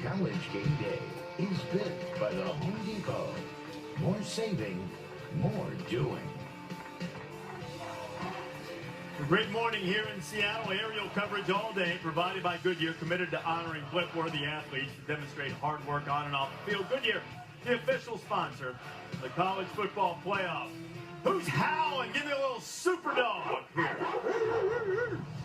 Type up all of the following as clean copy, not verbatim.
College Gameday is built by the Home Depot. More saving, more doing. Great morning here in Seattle. Aerial coverage all day provided by Goodyear, committed to honoring blip-worthy athletes who demonstrate hard work on and off the field. Goodyear, the official sponsor of the college football playoff. Who's howling? Give me a little super dog here.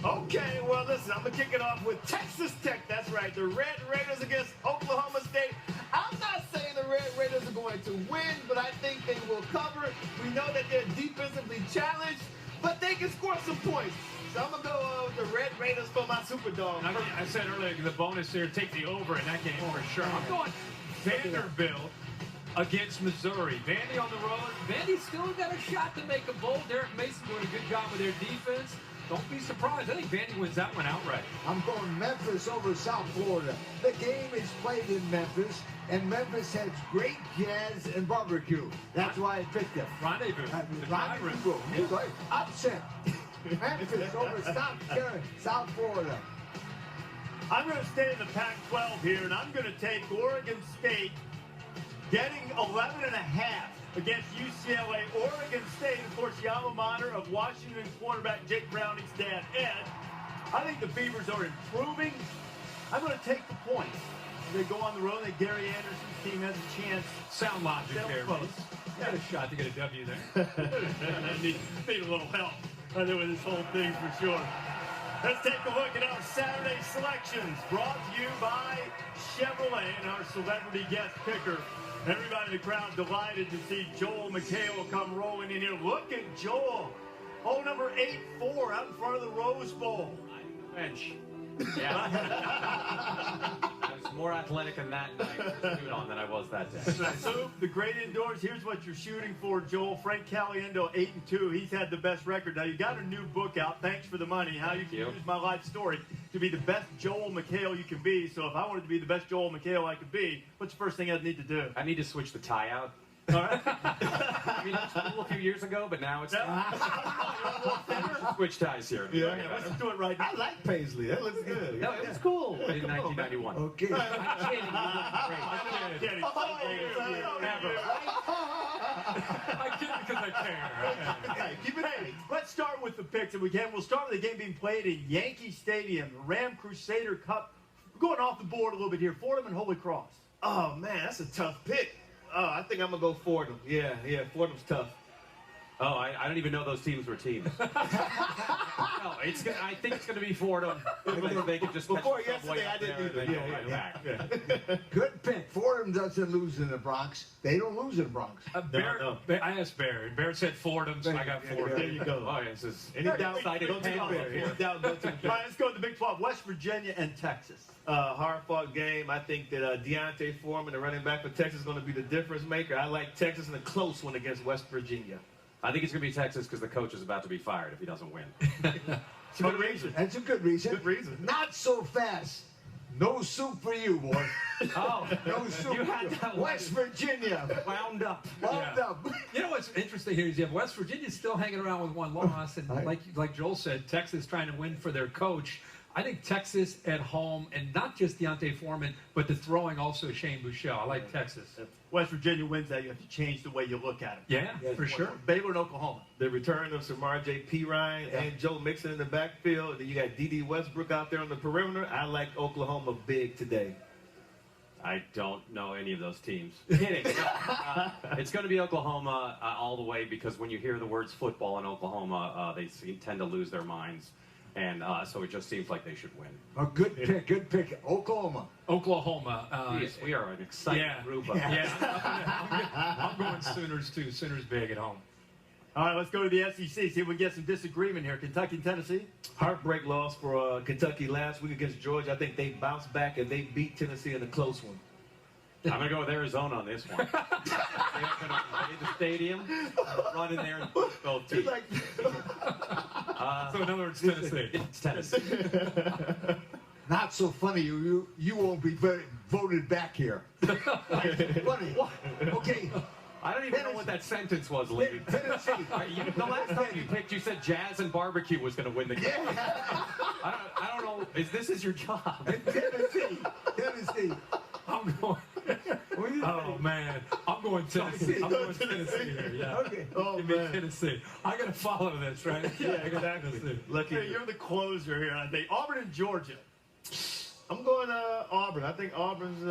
Okay, well, listen, I'm going to kick it off with Texas Tech. That's right, the Red Raiders against Oklahoma State. I'm not saying the Red Raiders are going to win, but I think they will cover. We know that they're defensively challenged, but they can score some points. So I'm going to go with the Red Raiders for my super dog. I said earlier, the bonus here, take the over in that game for sure. I'm going Vanderbilt against Missouri. Vandy on the road. Vandy's still got a shot to make a bowl. Derek Mason doing a good job with their defense. Don't be surprised. I think Vandy wins that one outright. I'm going Memphis over South Florida. The game is played in Memphis, and Memphis has great jazz and barbecue. That's why I picked them. Rendezvous. Rendezvous. Right. Upset. Memphis over South Florida. I'm going to stay in the Pac-12 here, and I'm going to take Oregon State getting 11.5 against UCLA. Oregon State, of course, the alma mater of Washington quarterback Jake Browning's dad, Ed. I think the Beavers are improving. I'm going to take the points. They go on the road, and Gary Anderson's team has a chance. Sound logic there. Got a shot to get a W there. I need a little help with this whole thing for sure. Let's take a look at our Saturday selections, brought to you by Chevrolet and our celebrity guest picker. Everybody in the crowd delighted to see Joel McHale come rolling in here. Look at Joel. Hole number 8-4 out in front of the Rose Bowl. Bench. Yeah. I was more athletic in that night on than I was that day. So, the great indoors, here's what you're shooting for, Joel. Frank Caliendo, 8-2. He's had the best record. Now, you got a new book out. Thanks for the money. How you can use my life story to be the best Joel McHale you can be. So, if I wanted to be the best Joel McHale I could be, what's the first thing I'd need to do? I need to switch the tie out. All right. I mean, it was cool a few years ago, but now it's switch ties here. Yeah, let's do it right now. I like Paisley. That looks good. No, it was cool in 1991. Okay. I'm kidding. I'm kidding. I kid because I care. Okay, keep it in. Let's start with the picks. And we'll start with the game being played in Yankee Stadium, the Ram Crusader Cup. We're going off the board a little bit here. Fordham and Holy Cross. Oh, man, that's a tough pick. Oh, I think I'm going to go Fordham. Yeah, Fordham's tough. Oh, I don't even know those teams were teams. No, I think it's going to be Fordham. They can just before yesterday, I didn't either. Good pick. Fordham doesn't lose in the Bronx. They don't lose in the Bronx. I asked Barry. Barry said Fordham, so I got Fordham. There you go. Oh, yeah, this is Any doubt, go to Barry. Any doubt, go to Barry. All right, let's go to the Big 12. West Virginia and Texas. Hard-fought game. I think that Deontay Foreman, the running back for Texas, is going to be the difference maker. I like Texas in a close one against West Virginia. I think it's going to be Texas because the coach is about to be fired if he doesn't win. It's a good reason. That's a good reason. Good reason. Not so fast. No soup for you, boy. Oh, no soup. You had that West Virginia. Wound up. Wound up. You know what's interesting here is you have West Virginia still hanging around with one loss, and like Joel said, Texas trying to win for their coach. I think Texas at home, and not just Deontay Foreman, but the throwing also Shane Buechele. I like Texas. If West Virginia wins that, you have to change the way you look at it. Yeah, for sure. Baylor and Oklahoma. The return of Samar J.P. Ryan and Joe Mixon in the backfield. Then you got D.D. Westbrook out there on the perimeter. I like Oklahoma big today. I don't know any of those teams. Kidding. It's going to be Oklahoma all the way because when you hear the words football in Oklahoma, they tend to lose their minds. And so it just seems like they should win. A good pick, good pick. Oklahoma. Yes, we are an exciting group up here. I'm going Sooners too. Sooners big at home. All right, let's go to the SEC. See if we can get some disagreement here. Kentucky and Tennessee. Heartbreak loss for Kentucky last week against Georgia. I think they bounced back and they beat Tennessee in a close one. I'm going to go with Arizona on this one. They're going to play the stadium, run in there and push both teams. So in other words, Tennessee. It's Tennessee. Not so funny. You won't be voted back here. Funny. Okay. I don't even know what that sentence was, Lee. Tennessee. The last time you picked, you said jazz and barbecue was going to win the game. Yeah. I don't know. This is your job. Tennessee. I'm going. Oh man, I'm going Tennessee. I'm going Tennessee here. Yeah. Okay. Oh, Give me man. Tennessee. I gotta follow this, right? Yeah, I got exactly. Tennessee. Lucky. Hey, you're the closer here, I think. Auburn and Georgia. I'm going Auburn. I think Auburn's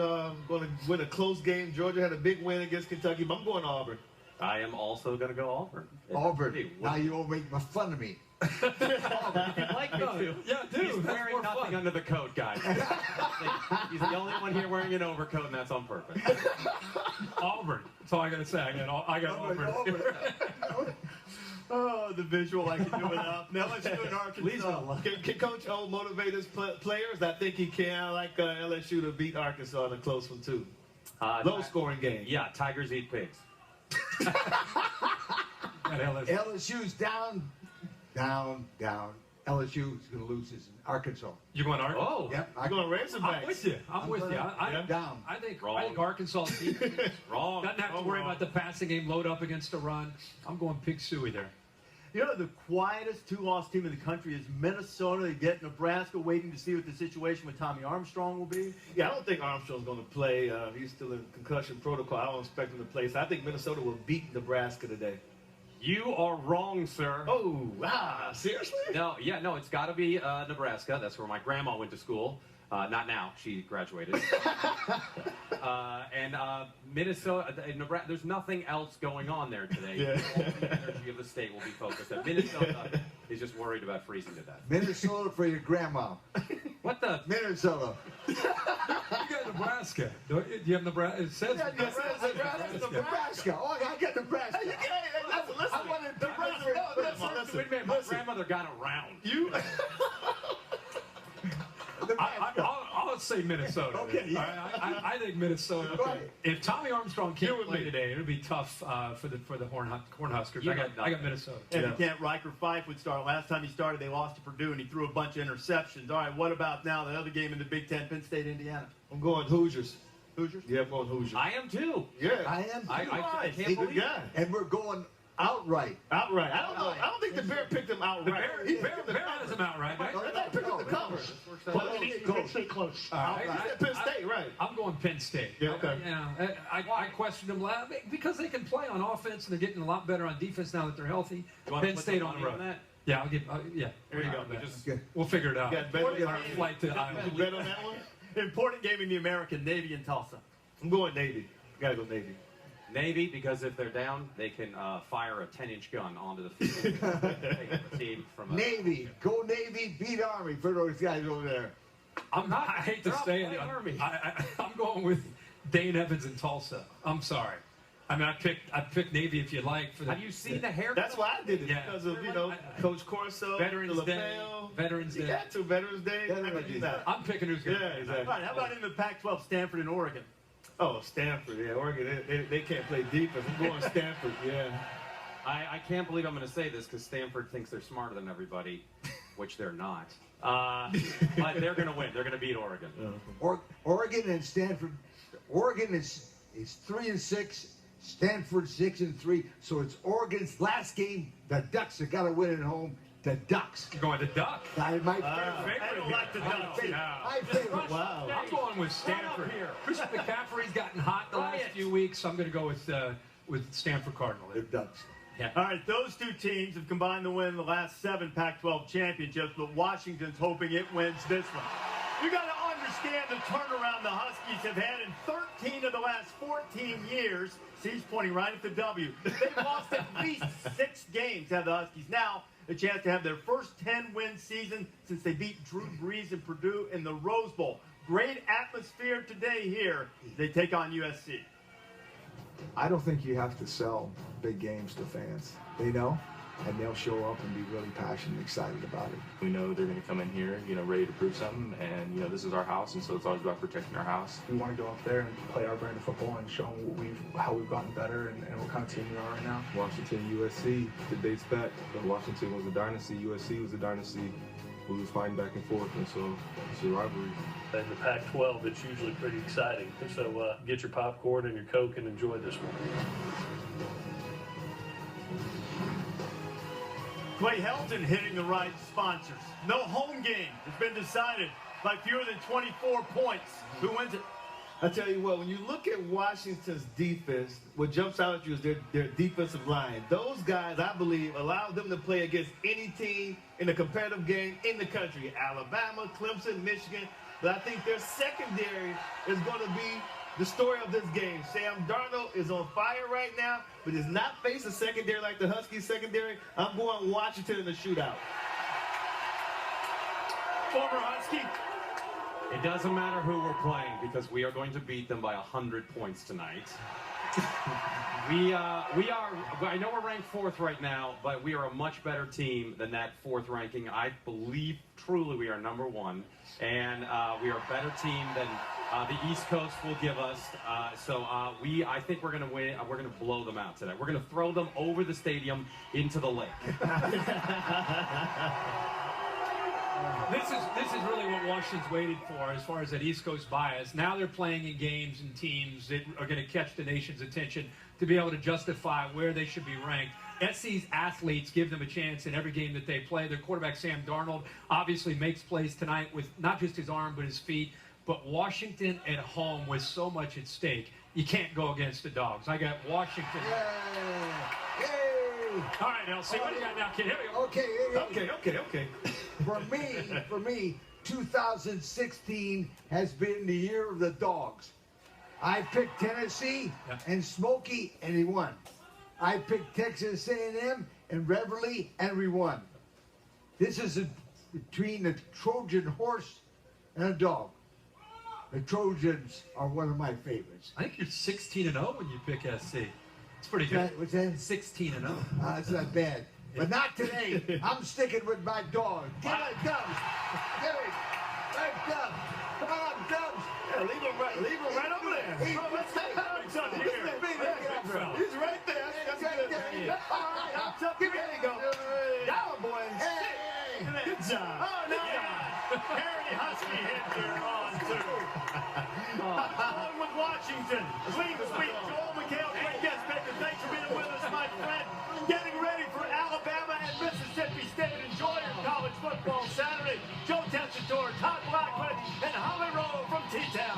going to win a close game. Georgia had a big win against Kentucky, but I'm going Auburn. I am also going to go Auburn. Auburn. Hey, Now you won't make fun of me. If you'd like me to. Yeah, dude. He's that's wearing more nothing fun. under the coat, guys. He's the only one here wearing an overcoat, and that's on purpose. Auburn. That's all I gotta say. I got Auburn. Oh, the visual I can do without. Now let's do an Arkansas. Can Coach O motivate his players? I think he can. I like LSU to beat Arkansas in a close one, too. Low-scoring game. Yeah, tigers eat pigs. LSU's down. LSU's going to lose this in Arkansas. You going Arkansas? Oh, Yep. I'm going Razorbacks. I'm with you. I'm with you. I'm down. I think Wrong. Arkansas defense wrong. doesn't have to worry about the passing game, load up against a run. I'm going Pig Suey there. You know, the quietest two-loss team in the country is Minnesota. They get Nebraska, waiting to see what the situation with Tommy Armstrong will be. Yeah, I don't think Armstrong's going to play. He's still in concussion protocol. I don't expect him to play. So I think Minnesota will beat Nebraska today. You are wrong, sir. Oh, seriously? No, it's got to be Nebraska. That's where my grandma went to school. Not now. She graduated. And Minnesota, Nebraska, there's nothing else going on there today. Yeah. All the energy of the state will be focused at Minnesota. Is just worried about freezing to death. Minnesota for your grandma. What the? Minnesota. You got Nebraska. Do you have Nebraska? It says Nebraska. Oh, I got Nebraska. I wanted Nebraska. Wait a minute, my grandmother got around. You. I'll say Minnesota. Okay. I think Minnesota. Right. If Tommy Armstrong can't play today, it'll be tough for the Cornhuskers. I got Minnesota. And if Kent Riker Fife would start. Last time he started, they lost to Purdue, and he threw a bunch of interceptions. All right, what about now the other game in the Big Ten, Penn State, Indiana? I'm going Hoosiers. Hoosiers? Yeah, I'm going Hoosiers. I am too. Yeah. I am. I can't Good believe guy. And we're going outright. Outright. I don't know. I don't think the Bear picked him outright. Bear has him out, right? I thought he picked up the cover. Stay close. He said Penn State, right? I'm going Penn State. Yeah, okay. I questioned them because they can play on offense and they're getting a lot better on defense now that they're healthy. You wanna Penn put State some on the money road. that? Yeah, I'll give. There you go. We'll figure it out. You got bet on Our flight to Iowa. You bet on that one? Important game in the American, Navy and Tulsa. I'm going Navy. Gotta go Navy. Navy, because if they're down, they can fire a 10-inch gun onto the field. Take the team from Navy. Go Navy. Beat Army for those guys over there. I hate to say it. I'm going with Dane Evans and Tulsa. I'm sorry. I mean, I picked Navy if you like. Have you seen the haircut? That's why I did it, Yeah. because of, Coach Corso, Veterans Day. LaFell. Veterans You Day. got to. Veterans Day. Veterans I can do Day. that. I'm picking who's going to Yeah, exactly. All right, how about in the Pac-12, Stanford and Oregon? Oh, Stanford. Yeah, Oregon. They can't play defense. I'm going Stanford. Yeah. I can't believe I'm going to say this because Stanford thinks they're smarter than everybody, which they're not. But they're going to win. They're going to beat Oregon. Oregon and Stanford. Oregon is 3-6. Stanford 6-3. So it's Oregon's last game. The Ducks have got to win at home. The Ducks. You're going to Duck. My favorite. I don't like the Ducks. My favorite. Wow. I'm going with Stanford. Christian McCaffrey's gotten hot the last few weeks. So I'm going to go with Stanford Cardinal. The Ducks. Yeah. All right, those two teams have combined to win the last 7 Pac-12 championships, but Washington's hoping it wins this one. You got to understand the turnaround the Huskies have had in 13 of the last 14 years. See, he's pointing right at the W. They've lost at least 6 games, have the Huskies. Now, a chance to have their first 10-win season since they beat Drew Brees and Purdue in the Rose Bowl. Great atmosphere today here. They take on USC. I don't think you have to sell big games to fans. They know, and they'll show up and be really passionate and excited about it. We know they're going to come in here, ready to prove something, and, this is our house, and so it's always about protecting our house. We want to go up there and play our brand of football and show them how we've gotten better and what kind of team we are right now. Washington, USC, it dates back. Washington was a dynasty, USC was a dynasty. We was fighting back and forth, and so it's a rivalry. In the Pac-12, it's usually pretty exciting. So get your popcorn and your Coke and enjoy this one. Clay Helton hitting the right sponsors. No home game has been decided by fewer than 24 points. Who wins it? I tell you what, when you look at Washington's defense, what jumps out at you is their defensive line. Those guys, I believe, allow them to play against any team in a competitive game in the country. Alabama, Clemson, Michigan. But I think their secondary is going to be the story of this game. Sam Darnold is on fire right now, but does not face a secondary like the Huskies secondary. I'm going Washington in the shootout. Former Husky. It doesn't matter who we're playing because we are going to beat them by 100 points tonight. We are, I know we're ranked 4th right now, but we are a much better team than that 4th ranking. I believe truly we are number 1, and we are a better team than the East Coast will give us. I think we're going to win. We're going to blow them out today. We're going to throw them over the stadium into the lake. This is really what Washington's waited for as far as that East Coast bias. Now they're playing in games and teams that are going to catch the nation's attention to be able to justify where they should be ranked. SC's athletes give them a chance in every game that they play. Their quarterback, Sam Darnold, obviously makes plays tonight with not just his arm but his feet. But Washington at home with so much at stake, you can't go against the Dogs. I got Washington. Yay! All right, LC, what do you got now, kid? Here we go. Okay. For me, 2016 has been the year of the Dogs. I picked Tennessee and Smokey, and he won. I picked Texas A&M and Reveille, and we won. This is between the Trojan horse and a dog. The Trojans are one of my favorites. I think you're 16-0 when you pick SC. It's pretty good. What's that? 16-0. That's not bad. But not today. I'm sticking with my dog. Give it, Dubs. Give it. Right, Dubs. Come on, Dubs. Yeah, leave him right over there. Let's take He's right there. That's good. All right, I'm tough. There you go. Down, boys. Hey. Good job. Oh, no. Harry Husky hit here on 2. Along with Washington, Clean Sweep, Joel McHale, great guest speaker. Thanks for being with us, my friend. Getting ready for Alabama and Mississippi State. Enjoy your college football Saturday. Joe Tessitore, Todd Blackwood, and Holly Rowe from T-Town.